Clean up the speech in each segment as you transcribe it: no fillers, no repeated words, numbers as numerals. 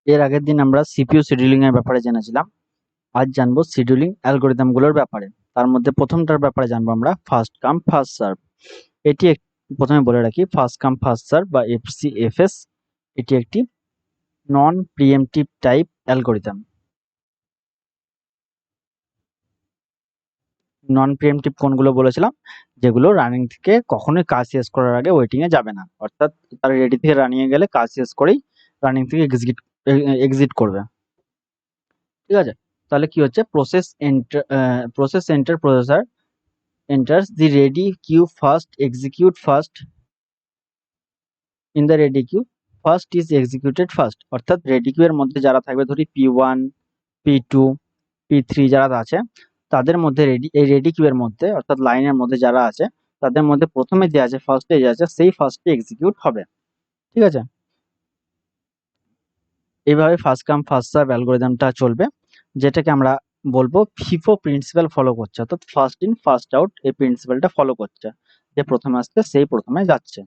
এর আগের দিন আমরা সিপিইউ শিডিউলিং এর ব্যাপারে জেনেছিলাম। আজ জানবো শিডিউলিং অ্যালগরিদম গুলোর ব্যাপারে। তার মধ্যে প্রথমটার ব্যাপারে জানবো আমরা ফার্স্ট কাম ফার্স্ট সার্ভ। এটি প্রথমে বলে রাখি, ফার্স্ট কাম ফার্স্ট সার্ভ বা এফসিএফএস এটি একটি নন প্রিএমপ্টিভ টাইপ অ্যালগরিদম। নন প্রিএমপ্টিভ কোনগুলো বলেছিলাম? যেগুলো রানিং থেকে কখনোই কাজ শেষ করার আগে ওয়েটিং এ যাবে না, অর্থাৎ তারা রেডি থেকে রানিং এ গেলে কাজ শেষ করেই রানিং থেকে এক্সিট করবে। ঠিক আছে, তাহলে কি হচ্ছে, processor enters the ready queue first, execute first in the ready queue, first is executed first। অর্থাৎ রেডি কিউ এর মধ্যে যারা থাকবে, ধরি P1 P2 P3 যারা আছে, তাদের মধ্যে এই রেডি কিউ এর মধ্যে অর্থাৎ লাইনের মধ্যে যারা আছে তাদের মধ্যে প্রথমে যে আছে ফার্স্টে যে আছে সেই ফার্স্টে এক্সিকিউট হবে। ঠিক আছে, এইভাবে ফার্স্ট কাম ফার্স্ট সার্ভ অ্যালগরিদমটা চলবে, যেটাকে আমরা বলবো ফিফো প্রিন্সিপাল ফলো করছে, অর্থাৎ ফার্স্ট ইন ফার্স্ট আউট এই প্রিন্সিপালটা ফলো করছে, যে প্রথমে আসছে সেই প্রথমে যাচ্ছে।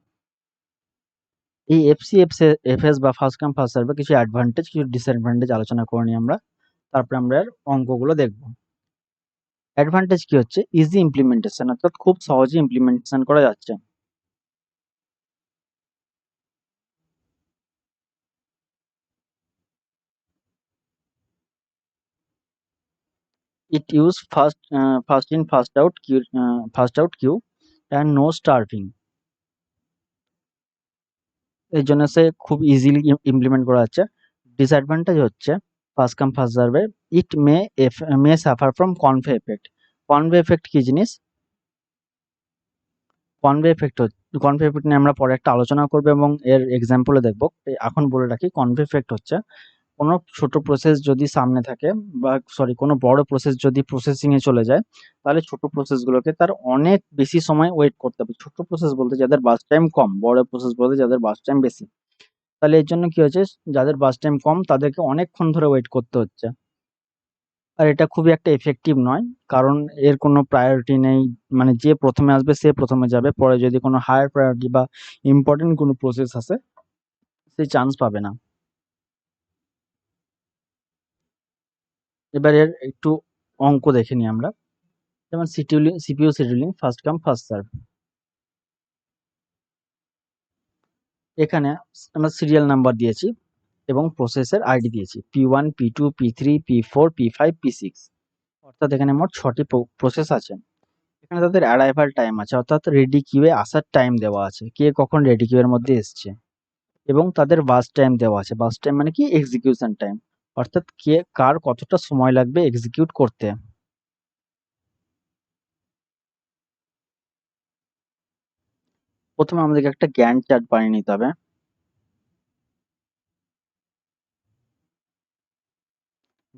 এই এফসিএফএস বা ফার্স্ট কাম ফার্স্ট সার্ভে কিছু অ্যাডভান্টেজ কিছু ডিসঅ্যাডভান্টেজ আলোচনা করে নিই আমরা, তারপরে আমরা এর অঙ্কগুলো দেখব। অ্যাডভান্টেজ কি হচ্ছে, ইজি ইমপ্লিমেন্টেশন, অর্থাৎ খুব সহজে ইমপ্লিমেন্টেশন করা যাচ্ছে। It use first in first out queue and no starving. এই জন্য সে খুব ইজিলি ইমপ্লিমেন্ট করা যাচ্ছে। ডিসঅ্যাডভান্টেজ হচ্ছে first come first serve it may suffer from convoy effect. Convoy effect কি জিনিস? কনভে এফেক্ট নিয়ে আমরা পরে একটা আলোচনা করবো এবং এর এক্সাম্পলে দেখবো। এখন বলে রাখি, কনভে এফেক্ট হচ্ছে কোনো ছোট প্রসেস যদি সামনে থাকে বা কোনো বড় প্রসেস যদি প্রসেসিং এ চলে যায়, তাহলে ছোট প্রসেসগুলোকে তার অনেক বেশি সময় ওয়েট করতে হবে। ছোট প্রসেস বলতে যাদের বাস টাইম কম, বড় প্রসেস বলতে যাদের বাস টাইম বেশি। তাহলে এর জন্য কি হচ্ছে, যাদের বাস টাইম কম তাদেরকে অনেকক্ষণ ধরে ওয়েট করতে হচ্ছে, আর এটা খুবই একটা এফেক্টিভ নয়, কারণ এর কোনো প্রায়োরিটি নেই। মানে যে প্রথমে আসবে সে প্রথমে যাবে, পরে যদি কোনো হায়ার প্রায়োরিটি বা ইম্পর্টেন্ট কোনো প্রসেস আসে সে চান্স পাবে না। এবার এর একটু অঙ্ক দেখে নিই আমরা, যেমন CPU scheduling first come first serve. এখানে আমরা সিরিয়াল নাম্বার দিয়েছি এবং প্রসেসের আইডি দিয়েছি P1 P2 P3 P4 P5 P6, অর্থাৎ এখানে মোট 6টি প্রসেস আছে। এখানে তাদের অ্যারাইভাল টাইম আছে, অর্থাৎ রেডি কিউয়ে আসার টাইম দেওয়া আছে, কে কখন রেডি কিউয়ের মধ্যে এসছে, এবং তাদের বাস টাইম দেওয়া আছে। বাস টাইম মানে কি, এক্সিকিউশন টাইম, অর্থাৎ কে কার কতটা সময় লাগবে এক্সিকিউট করতে। প্রথমে আমাদেরকে একটা গ্যান্ট চার্ট বানিয়ে নিতে হবে।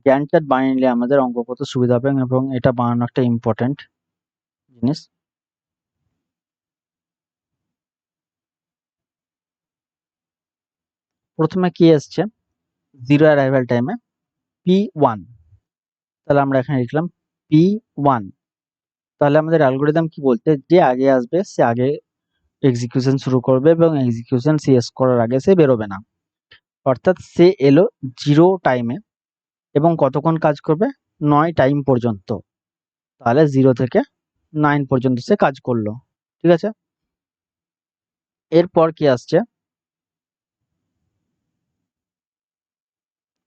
গ্যান্ট চার্ট বানিয়ে নিলে আমাদের অঙ্ক করতে সুবিধা হবে এবং এটা বানানো একটা ইম্পর্টেন্ট জিনিস। প্রথমে কি এসছে, জিরো অ্যারাইভাল টাইমে P1, তাহলে আমরা এখানে লিখলাম P1। তাহলে আমাদের অ্যালগরিদম কি বলছে, যে আগে আসবে সে আগে এক্সিকিউশন শুরু করবে এবং এক্সিকিউশন শেষ করার আগে সে বেরোবে না, অর্থাৎ সে এলো 0 টাইমে এবং কতক্ষণ কাজ করবে, 9 টাইম পর্যন্ত। তাহলে 0 থেকে 9 পর্যন্ত সে কাজ করলো। ঠিক আছে, এরপর কি আসছে,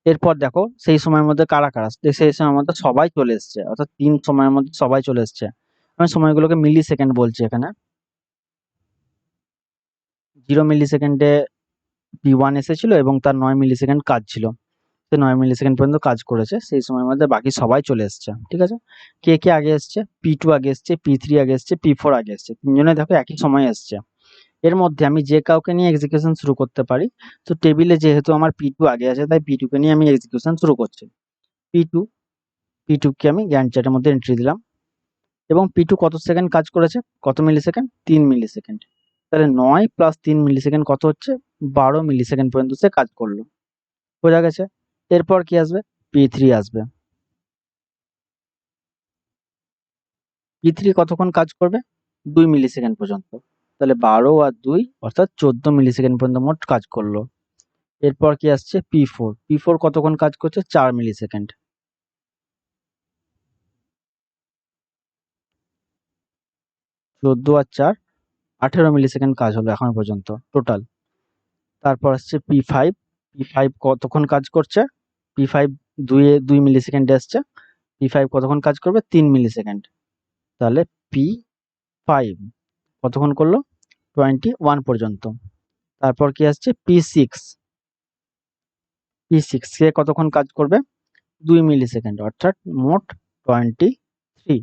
এরপর দেখো সেই সময়ের মধ্যে কারা কারা আসছে, সেই সময়ের মধ্যে সবাই চলে এসছে, অর্থাৎ 3 সময়ের মধ্যে সবাই চলে এসছে। আমি সময়গুলোকে মিলি সেকেন্ড বলছি এখানে। 0 মিলি সেকেন্ডে P1 এসেছিল এবং তার 9 মিলি সেকেন্ড কাজ ছিল, সে 9 মিলি সেকেন্ড পর্যন্ত কাজ করেছে, সেই সময়ের মধ্যে বাকি সবাই চলে এসছে। ঠিক আছে, কে কে আগে এসছে, P2 আগে এসছে, P3 আগে এসছে, P4 আগে এসছে, তিনজনে দেখো একই সময় এসছে। এর মধ্যে আমি যে কাউকে নিয়ে এক্সিকিউশন শুরু করতে পারি। তো টেবিলে যেহেতু আমার P2 আগে আছে, তাই P2 কে নিয়ে আমি এক্সিকিউশন শুরু করছি। P2 কে আমি গ্যান্ট চার্টের মধ্যে এন্ট্রি দিলাম এবং P2 কত সেকেন্ড কাজ করেছে, কত মিলি সেকেন্ড, 3 মিলি সেকেন্ড। তাহলে 9 প্লাস 3 মিলি সেকেন্ড কত হচ্ছে, 12 মিলি সেকেন্ড পর্যন্ত সে কাজ করলো। বোঝা গেছে? এরপর কি আসবে, P3 আসবে। P3 কতক্ষণ কাজ করবে, 2 মিলি সেকেন্ড পর্যন্ত। তাহলে 12 আর 2 অর্থাৎ 14 মিলি সেকেন্ড পর্যন্ত মোট কাজ করলো। এরপর কি আসছে P4 কতক্ষণ কাজ করছে 4 মিলি সেকেন্ড। 14 আর 4 18 মিলি সেকেন্ড কাজ হলো এখন পর্যন্ত টোটাল। তারপর আসছে P5 কতক্ষণ কাজ করছে, P5 2 মিলি সেকেন্ডে আসছে, P5 কতক্ষণ কাজ করবে 3 মিলি সেকেন্ড। তাহলে P5 কতক্ষণ করলো 21 পর্যন্ত। তারপর কি আসছে P6 সে কতক্ষণ কাজ করবে 2 মিলি সেকেন্ড, অর্থাৎ মোট 23।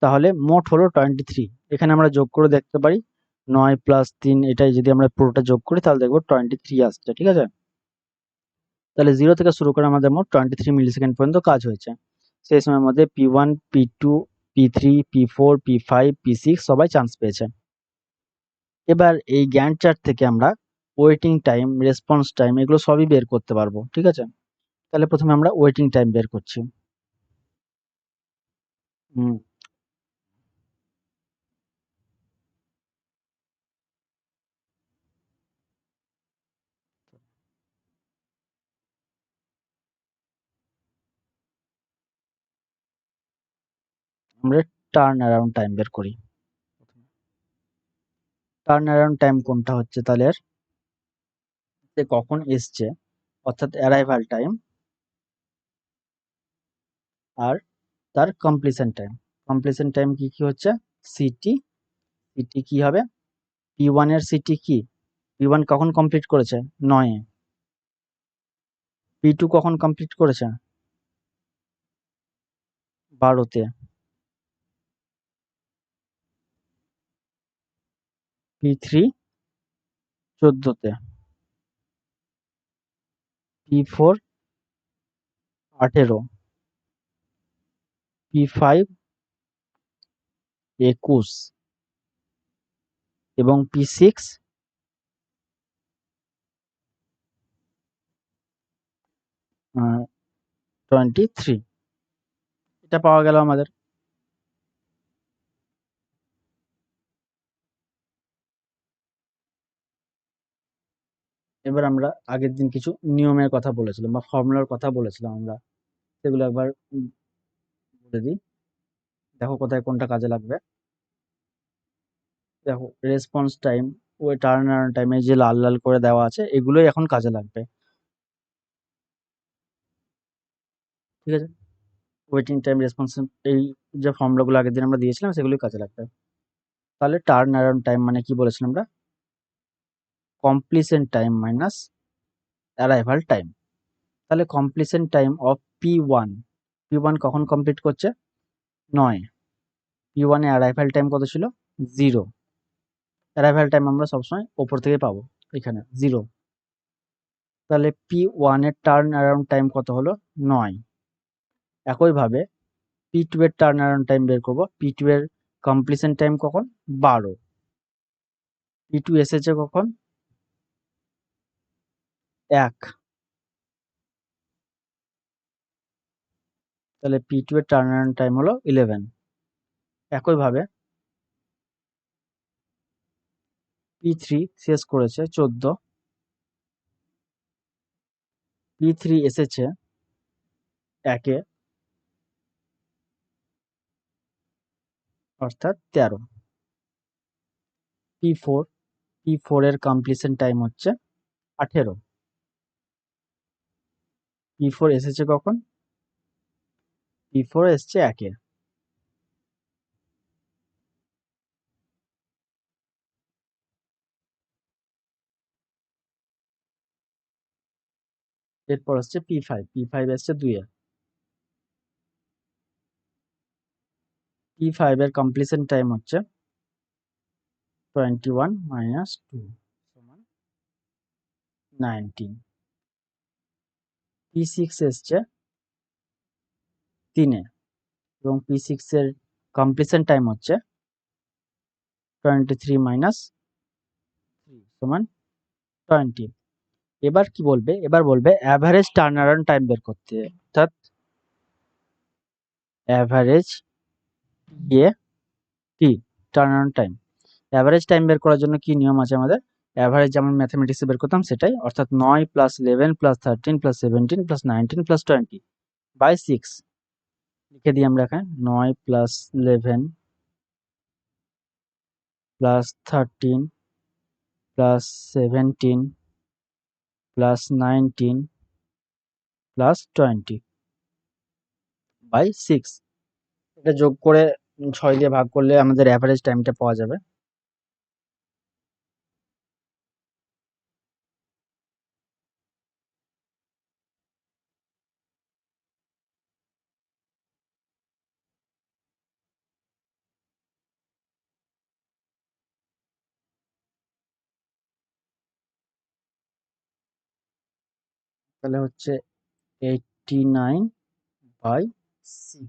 তাহলে মোট হলো 23। এখানে আমরা যোগ করে দেখতে পারি 9 প্লাস 3, এটাই যদি আমরা পুরোটা যোগ করি তাহলে দেখবো 23 আসছে, ঠিক আছে। তাহলে 0 থেকে শুরু করে আমাদের মোট 23 মিলি সেকেন্ড পর্যন্ত কাজ হয়েছে। সেই সময়ের মধ্যে P1 P2 P3 P4 P5 P6 সবাই চান্স পেয়েছে। এবার এই গ্যান্ট চার্ট থেকে আমরা ওয়েটিং টাইম, রেসপন্স টাইম এগুলো সবই বের করতে পারবো, ঠিক আছে। তাহলে প্রথমে আমরা ওয়েটিং টাইম বের করছি। হুম, আমরা টার্ন অ্যারাউন্ড টাইম বের করি। টার্ন অ্যারাউন্ড টাইম কোনটা হচ্ছে তাহলে এর, যে কখন এসছে অর্থাৎ অ্যারাইভাল টাইম, আর তার কমপ্লিশন টাইম। কমপ্লিশন টাইম কি কি হচ্ছে, সিটি কি হবে, P1 এর সিটি কি, P1 কখন কমপ্লিট করেছে 9 এ, P2 কখন কমপ্লিট করেছে 12 তে, P3 14 তে, P4 18, P5 21 এবং P6 23। এটা পাওয়া গেল আমাদের। এবার আমরা আগের দিন কিছু নিয়মের কথা বলেছিলাম বা ফর্মুলার কথা বলেছিলাম আমরা, সেগুলো একবার বলে দিই, দেখো কোথায় কোনটা কাজে লাগবে। দেখো রেসপন্স টাইম, ওই টার্ন অ্যারাউন্ড টাইমে যে লাল লাল করে দেওয়া আছে এগুলোই এখন কাজে লাগবে, ঠিক আছে। ওয়েটিং টাইম, রেসপন্স, এই যে ফর্মুলাগুলো আগের দিন আমরা দিয়েছিলাম সেগুলোই কাজে লাগবে। তাহলে টার্ন অ্যারাউন্ড টাইম মানে কি বলেছিলাম আমরা, completion time minus arrival time. তাহলে কমপ্লিশন টাইম অফ P1 কখন কমপ্লিট করছে 9, P1 এ অ্যারাইভাল টাইম কত ছিল 0। অ্যারাইভাল টাইম আমরা সবসময় ওপর থেকে পাবো, এখানে 0। তাহলে P1 এর টার্ন অ্যারাউন্ড টাইম কত হলো 9। একইভাবে P2 এর টার্ন অ্যারাউন্ড টাইম বের করব, P2 এর কমপ্লিশন টাইম কখন 12, P2 এসেছে কখন 1, তাহলে P2 এর টার্ন অ্যারাউন্ড টাইম হলো 11। একইভাবে P3 শেষ করেছে 14, P3 এসেছে 1 অর্থাৎ 13। P4 এর কমপ্লিশন টাইম হচ্ছে 18, P4 এসেছে কখন, P4 এসছে 1। এরপর হচ্ছে P5 এসছে 2 এ, P5 এর কমপ্লিশন টাইম হচ্ছে 21 মাইনাস 2 সমান 19। P6 এসছে 3 এ এবং P6 এর কমপ্লিশন টাইম হচ্ছে 23 মাইনাস 3 সমান 20। এবার কি বলবে, এবার বলবে অ্যাভারেজ টার্ন অ্যারাউন্ড টাইম বের করতে, অর্থাৎ average T turnaround time. Average time বের করার জন্য কি নিয়ম আছে আমাদের, অ্যাভারেজ যেমন ম্যাথমেটিক্সে বের করতাম সেটাই, অর্থাৎ 9 plus 11 plus 13 plus 17 plus 19 plus 20 by 6 লিখে দিই আমরা এখানে। 9 plus 11 plus 13 plus 17 plus 19 plus 20 by 6। এটা যোগ করে 6 দিয়ে ভাগ করলে আমাদের অ্যাভারেজ টাইমটা পাওয়া যাবে। তাহলে হচ্ছে 89 বাই 6।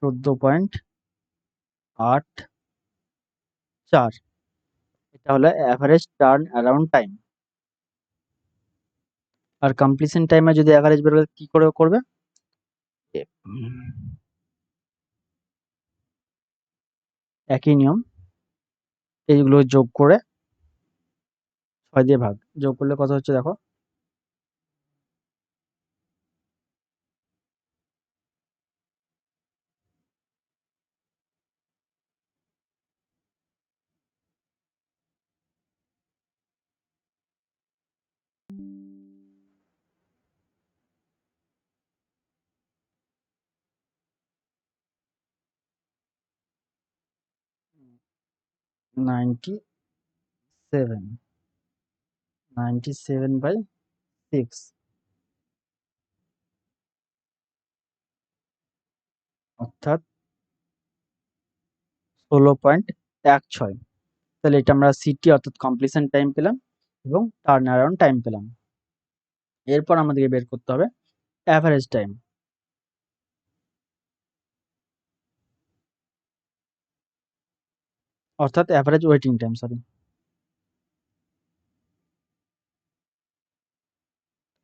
14.84। এটা হলো অ্যাভারেজ টার্ন অ্যারাউন্ড টাইম। আর কমপ্লিশন টাইমে যদি অ্যাভারেজ বেরোলে কি করে করবে? একই নিয়ম, এইগুলো যোগ করে 6 দিয়ে ভাগ, যোগ করলে কত হচ্ছে দেখো। নাইনটি সেভেন 97 বাই 6, অর্থাৎ 16.16। তাহলে এটা আমরা সিটি অর্থাৎ কমপ্লিশন টাইম পেলাম এবং টার্ন অ্যারাউন্ড টাইম পেলাম। এরপর আমাদেরকে বের করতে হবে অ্যাভারেজ টাইম, অর্থাৎ average waiting time, sorry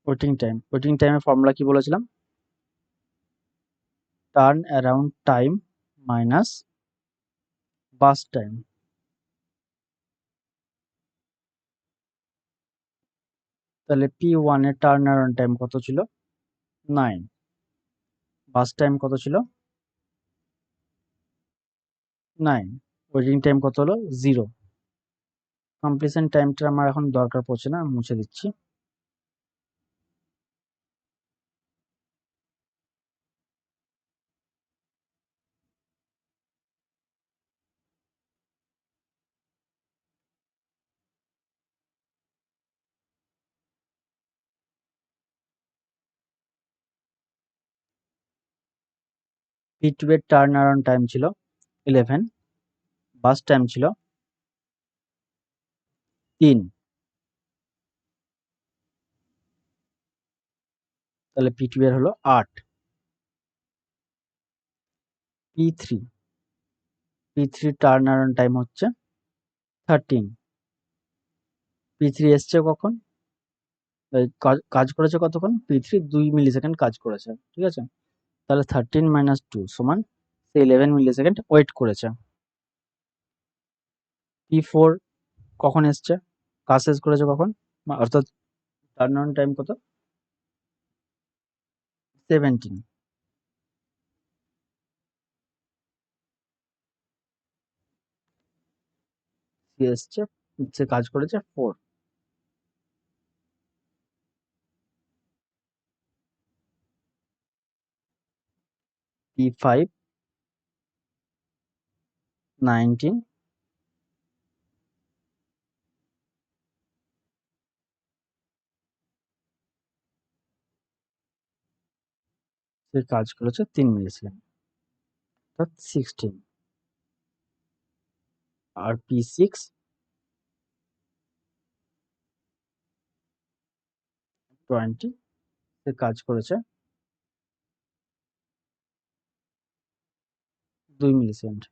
waiting টাইমের ফর্মুলা কি বলেছিলাম? টার্ন অ্যারাউন্ড টাইম মাইনাস বাস টাইম। তাহলে P1 এর টার্ন অ্যারাউন্ড টাইম কত ছিল? 9। বাস টাইম কত ছিল? 9। ওয়েটিং টাইম কত হলো? 0। কমপ্লিশন টাইমটা আমার এখন দরকার পড়ছে না, মুছে দিচ্ছি। P2 এর টার্ন অ্যারাউন্ড টাইম ছিল 11, বাস টাইম ছিল 3। তাহলে P2 এর হলো 8। P3 টার্ন অ্যারাউন্ড টাইম হচ্ছে 13। P3 এসছে কখন? কাজ করেছে কতক্ষণ? P3 2 মিলি সেকেন্ড কাজ করেছে, ঠিক আছে। তাহলে 13 মাইনাস 2 সমান 11 মিলি সেকেন্ড ওয়েট করেছে। P4 কখন এসছে? কাজ শেষ করেছে কখন? অর্থাৎ টার্ন অন টাইম কত? 17। সে এসছে, সে কাজ করেছে 4। P5 19, সে কাজ করেছে 3 মিলি সেকেন্ড, অর্থাৎ 16। আর P6 20, সে কাজ করেছে 2 মিলি সেকেন্ড।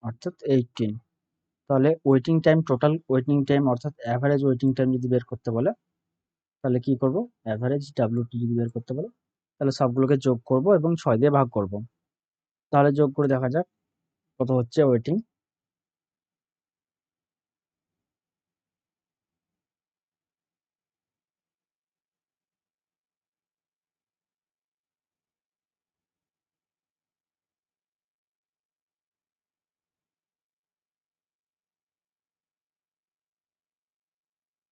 অর্থাৎ 18। তাহলে waiting time, total waiting time অর্থাৎ অ্যাভারেজ ওয়েটিং টাইম যদি বের করতে বলে তাহলে কি করব, অ্যাভারেজ WT যদি বের করতে বলে তাহলে সবগুলোকে যোগ করব এবং 6 দিয়ে ভাগ করব। তাহলে যোগ করে দেখা যাক কত হচ্ছে ওয়েটিং।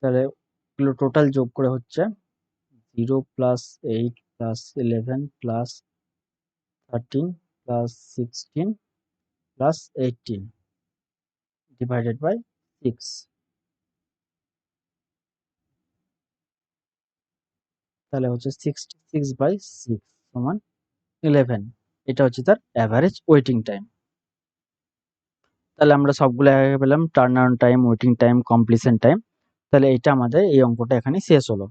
তাহলে এগুলো টোটাল যোগ করে হচ্ছে 0 plus 8 plus 11 plus 13 plus 16 plus 18 divided by 6। তাহলে হচ্ছে 66/6 সমান 11। এটা হচ্ছে তার অ্যাভারেজ ওয়েটিং টাইম। তাহলে আমরা সবগুলো একে পেলাম, turn around time, waiting time, completion time. তাহলে এটা আমাদের এই অঙ্কটা এখানে শেষ হলো।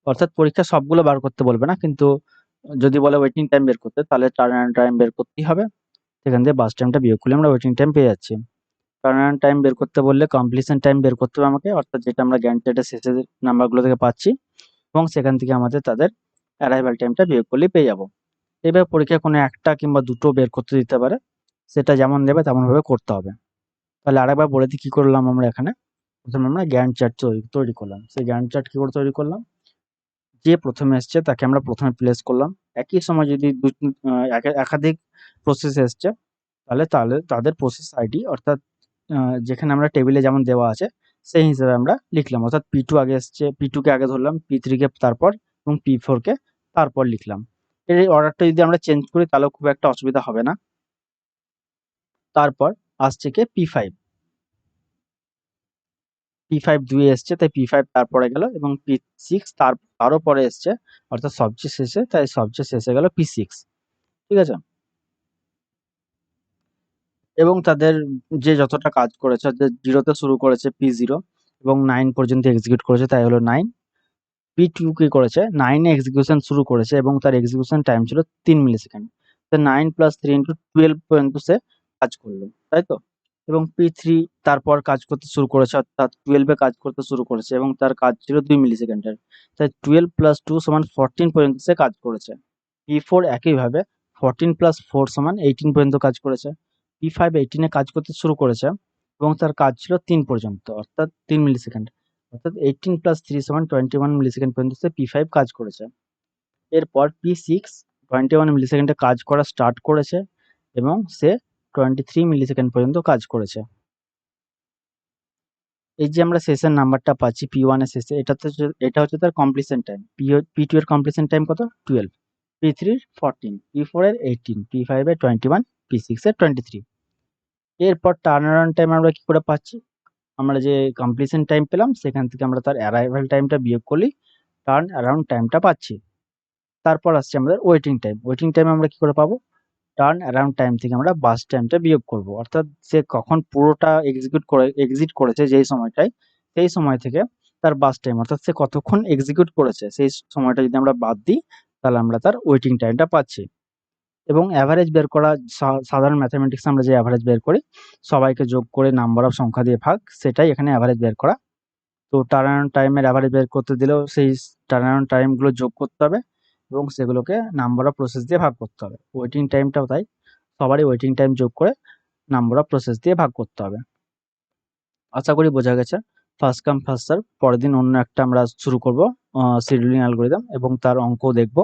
অর্থাৎ পরীক্ষা সবগুলো বার করতে বলবে না, কিন্তু যদি বলে ওয়েটিং টাইম বের করতে তাহলে টার্ন অ্যারাউন্ড টাইম বের করতেই হবে। সেখান থেকে বাস টাইমটা বিয়োগ করলে আমরা ওয়েটিং টাইম পেয়ে যাচ্ছি। টার্ন অ্যারাউন্ড টাইম বের করতে বললে কমপ্লিশন টাইম বের করতে হবে আমাকে, অর্থাৎ যেটা আমরা গ্যান্ট চার্টের শেষের নাম্বারগুলো থেকে পাচ্ছি, এবং সেখান থেকে আমাদের তাদের অ্যারাইভাল টাইমটা বিয়োগ করলেই পেয়ে যাবো। এবার পরীক্ষায় কোনো একটা কিংবা দুটো বের করতে দিতে পারে, সেটা যেমন দেবে তেমনভাবে করতে হবে। তাহলে আরেকবার বলে দিই কি করলাম আমরা এখানে। প্রথমে আমরা গ্যান্ট চার্ট তৈরি করলাম। সেই গ্যান্ট চার্ট কি করে তৈরি করলাম, যে প্রথমে এসছে তাকে আমরা প্রথমে প্লেস করলাম। একই সময় যদি একাধিক প্রসেস এসছে তাহলে তাহলে তাদের প্রসেস আইডি অর্থাৎ যেখানে আমরা টেবিলে যেমন দেওয়া আছে সেই হিসেবে আমরা লিখলাম। অর্থাৎ P2 আগে এসছে, P2 কে আগে ধরলাম, P3 কে তারপর এবং P4 কে তারপর লিখলাম। এই অর্ডারটা যদি আমরা চেঞ্জ করি তাহলে খুব একটা অসুবিধা হবে না। তারপর আসছে কে P5, P5 2 এসছে তাই P5 তারপরে গেল, এবং P6 তারও পরে এসছে অর্থাৎ সবচেয়ে শেষে, তাই সবচেয়ে শেষে গেল P6। ঠিক আছে, এবং তাদের যে যতটা কাজ করেছে, যে 0 তে শুরু করেছে P0 এবং 9 পর্যন্ত এক্সিকিউট করেছে তাই হলো 9। P2 কি করেছে, 9 এ এক্সিকিউশন শুরু করেছে এবং তার এক্সিকিউশন টাইম ছিল 3 মিলিসেকেন্ড। তো 9 + 3 × 12 পর্যন্ত সে কাজ করলো, তাই তো। এবং P3 তারপর কাজ করতে শুরু করেছে, অর্থাৎ 12 এ কাজ করতে শুরু করেছে এবং তার কাজ ছিল 2 মিলিসেকেন্ডের। তাই 12 + 2 = 14 পর্যন্ত সে কাজ করেছে। P4 একইভাবে 14 + 4 = 18 পর্যন্ত কাজ করেছে। P5 18 এ কাজ করতে শুরু করেছে এবং তার কাজ ছিল 3 পর্যন্ত, অর্থাৎ 3 মিলিসেকেন্ড। অর্থাৎ 18 + 3 = 21 মিলিসেকেন্ড পর্যন্ত সে P5 কাজ করেছে। এরপর P6 21 মিলিসেকেন্ডে কাজ করা স্টার্ট করেছে এবং সে 23 মিলিসেকেন্ড পর্যন্ত কাজ করেছে। এই যে আমরা শেষের নাম্বারটা পাচ্ছি P1 এর শেষে, এটা হচ্ছে তার কমপ্লিশন টাইম। P2 এর কমপ্লিশন টাইম কত, 12, P3 এর 14, P4 এর 18, P5 এর 21, P6 এর 23। এরপর টার্ন অ্যারাউন্ড টাইম আমরা কি করে পাচ্ছি, আমরা যে কমপ্লিশন টাইম পেলাম সেখান থেকে আমরা তার অ্যারাইভাল টাইমটা বিয়োগ করলেই টার্ন অ্যারাউন্ড টাইমটা পাচ্ছি। তারপর আসছে আমাদের ওয়েটিং টাইম। ওয়েটিং টাইম আমরা কি করে পাবো, টার্ন অ্যারাউন্ড টাইম থেকে আমরা বাস টাইমটা বিয়োগ করব। অর্থাৎ সে কখন পুরোটা এক্সিট করেছে যেই সময়টায়, সেই সময় থেকে তার বাস টাইম অর্থাৎ সে কতক্ষণ এক্সিকিউট করেছে সেই সময়টা যদি আমরা বাদ দিই তাহলে আমরা তার ওয়েটিং টাইমটা পাচ্ছি। এবং অ্যাভারেজ বের করা, সাধারণ ম্যাথামেটিক্স আমরা যে অ্যাভারেজ বের করি সবাইকে যোগ করে নাম্বার অফ সংখ্যা দিয়ে ভাগ, সেটাই এখানে অ্যাভারেজ বের করা। তো টার্ন অ্যারাউন্ড টাইমের অ্যাভারেজ বের করতে দিলেও সেই টার্ন অ্যারাউন্ড টাইমগুলো যোগ করতে হবে এবং সেগুলোকে নাম্বার অফ প্রসেস দিয়ে ভাগ করতে হবে। ওয়েটিং টাইমটাও তাই, সবারই ওয়েটিং টাইম যোগ করে নাম্বার অফ প্রসেস দিয়ে ভাগ করতে হবে। আশা করি বোঝা গেছে। First come first serve. পরের দিন অন্য একটা আমরা শুরু করব শিডিউলিং অ্যালগরিদম এবং তার অঙ্কও দেখব।